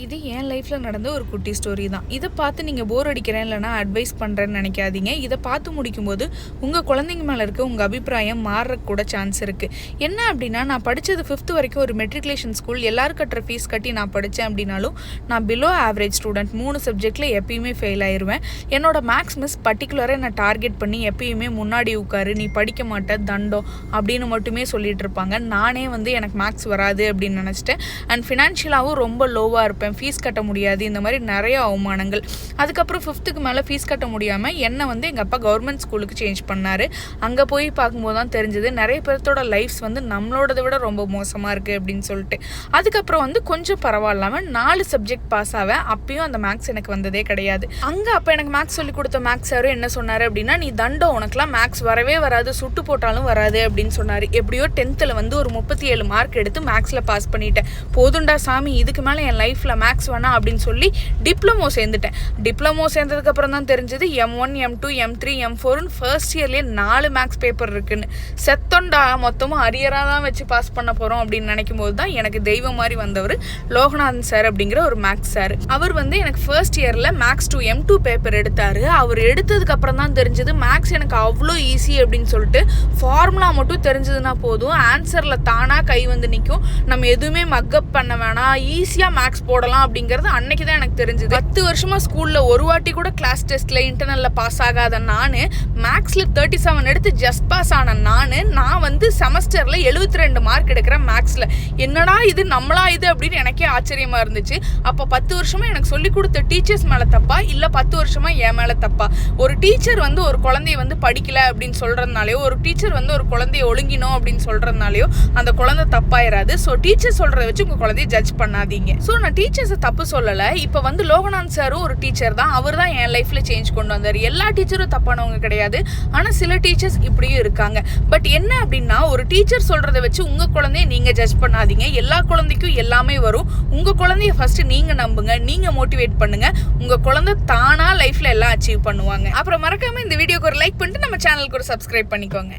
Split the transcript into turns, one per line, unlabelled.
இது என் லைஃப்பில் நடந்த ஒரு குட்டி ஸ்டோரி தான். இதை பார்த்து நீங்கள் போர் அடிக்கிறேன் இல்லைனா அட்வைஸ் பண்ணுறேன்னு நினைக்காதீங்க. இதை பார்த்து முடிக்கும்போது உங்கள் குழந்தைங்க மேலே இருக்க உங்கள் அபிப்பிராயம் மாறுறக்கு கூட சான்ஸ் இருக்குது. என்ன அப்படின்னா, நான் படித்தது 5th வரைக்கும் ஒரு மெட்ரிகுலேஷன் ஸ்கூல். எல்லோரும் கட்டுற ஃபீஸ் கட்டி நான் படித்தேன் அப்படின்னாலும் நான் பிலோ ஆவரேஜ் ஸ்டூடெண்ட். 3 சப்ஜெக்டில் எப்பயுமே ஃபெயில் ஆயிடுவேன். என்னோட மேக்ஸ் மிஸ் பர்டிகுலராக என்னை டார்கெட் பண்ணி எப்பயுமே முன்னாடி உட்காரு, நீ படிக்க மாட்ட, தண்டம் அப்படின்னு மட்டுமே சொல்லிட்டு இருப்பாங்க. நானே எனக்கு மேக்ஸ் வராது அப்படின்னு நினச்சிட்டேன். அண்ட் ஃபினான்ஷியலாகவும் ரொம்ப லோவாக இருப்பேன். ஃபீஸ் கட்ட முடியாது, இந்த மாதிரி நிறைய அவமானங்கள். அதுக்கப்புறம் 5th மேலே ஃபீஸ் கட்ட முடியாமல் என்னை எங்கள் அப்பா கவர்மெண்ட் ஸ்கூலுக்கு சேஞ்ச் பண்ணார். அங்கே போய் பார்க்கும்போது தான் தெரிஞ்சது நிறைய பேர்த்தோட லைஃப்ஸ் நம்மளோடதை விட ரொம்ப மோசமாக இருக்குது அப்படின்னு சொல்லிட்டு. அதுக்கப்புறம் கொஞ்சம் பரவாயில்லாமல் 4 சப்ஜெக்ட் பாஸ் ஆவேன். அப்பயும் அந்த மேக்ஸ் எனக்கு வந்ததே கிடையாது. அங்கே அப்போ எனக்கு மேக்ஸ் சொல்லி கொடுத்த மேக்ஸ் சாரும் என்ன சொன்னார் அப்படின்னா, நீ தண்டம், உனக்குலாம் மேக்ஸ் வரவே வராது, சுட்டு போட்டாலும் வராது அப்படின்னு சொன்னார். எப்படியோ 10th ஒரு 37 மார்க் எடுத்து மேக்ஸில் பாஸ் பண்ணிட்டேன். போதுண்டா சாமி, இதுக்கு மேலே என் லைஃப்பில் மேக்ஸ் வேணாம் அப்படின்னு சொல்லி டிப்ளமோ சேர்ந்துட்டேன். டிப்ளமோ சேர்ந்ததுக்கப்புறம் தான் தெரிஞ்சது M1, M2, M3, M4ன்னு ஃபர்ஸ்ட் இயர்லேயே 4 மேக்ஸ் பேப்பர் இருக்குன்னு. செத்தொண்டா, மொத்தமாக அரியராக தான் வச்சு பாஸ் பண்ண போகிறோம் அப்படின்னு நினைக்கும் போது தான் எனக்கு தெய்வம் மாதிரி வந்தவர் லோகநாதன் சார் அப்படிங்கிற ஒரு மேக்ஸ் சார். அவர் எனக்கு ஃபர்ஸ்ட் இயரில் மேக்ஸ் 2 M2 பேப்பர் எடுத்தார். அவர் எடுத்ததுக்கப்புறம் தான் தெரிஞ்சது மேக்ஸ் எனக்கு அவ்வளோ ஈஸி அப்படின்னு சொல்லிட்டு. ஃபார்முலா மட்டும் தெரிஞ்சதுன்னா போதும், ஆன்சரில் தானாக கை நிற்கும். நம்ம எதுவுமே மக்கப் பண்ண வேணாம், ஈஸியாக மேக்ஸ் போடலாம் அப்படிங்கிறது அன்னைக்கு தான் எனக்கு தெரிஞ்சது. 10 வருஷமா ஸ்கூலில் ஒரு வாட்டி கூட கிளாஸ் டெஸ்ட்டில் இன்டர்னலில் பாஸ் ஆகாத நான், மேக்ஸில் 37 எடுத்து ஜஸ்ட் பாஸ் ஆன நான் செமஸ்டரில் 72 மார்க் எடுக்கிறேன் மேக்ஸில். என்னடா இது, நம்மளா இது அப்படின்னு எனக்கே ஆச்சரியமாக இருந்துச்சு. அப்போ 10 வருஷமா எனக்கு சொல்லிக் கொடுத்த டீச்சர்ஸ் மேலே தப்பா, இல்லை 10 வருஷமா என் மேலே தப்பா? ஒரு டீச்சர் ஒரு குழந்தைய படிக்கல அப்படின்னு சொல்கிறதுனாலையோ, ஒரு டீச்சர் ஒரு குழந்தைய ஒழுங்கினோம் அப்படின்னு சொல்கிறதுனாலையோ அந்த குழந்தை தப்பாயிராது. ஸோ டீச்சர் சொல்கிறத வச்சு உங்கள் குழந்தைய ஜட்ஜ் பண்ணாதீங்க. ஸோ நான் டீச்சர்ஸை தப்பு சொல்லலை. இப்போ லோகநாதன் சாரும் ஒரு டீச்சர் தான். அவர் தான் என் லைஃப்பில் சேஞ்ச் கொண்டு வந்தார். எல்லா டீச்சரும் தப்பானவங்க கிடையாது, ஆனால் சில டீச்சர்ஸ் இப்படியும் இருக்காங்க. பட் என்ன அப்படின்னா, ஒரு டீச்சர் சொல்கிறத வச்சு உங்கள் குழந்தைய நீங்கள் ஜட்ஜ் பண்ணாதீங்க. எல்லா குழந்தைக்கும் எல்லாமே வரும். உங்கள் குழந்தைய ஃபஸ்ட்டு நீங்கள் நம்புங்க, நீங்கள் மோட்டிவேட் பண்ணுங்கள். உங்கள் குழந்தை தானாக லைஃப்பில் எல்லாம் அச்சீவ் பண்ணுவாங்க. அப்புறம் மறக்காமல் இந்த வீடியோக்கு ஒரு லைக் பண்ணிட்டு நம்ம சேனலுக்கு ஒரு சப்ஸ்கிரைப் பண்ணிக்கோங்க.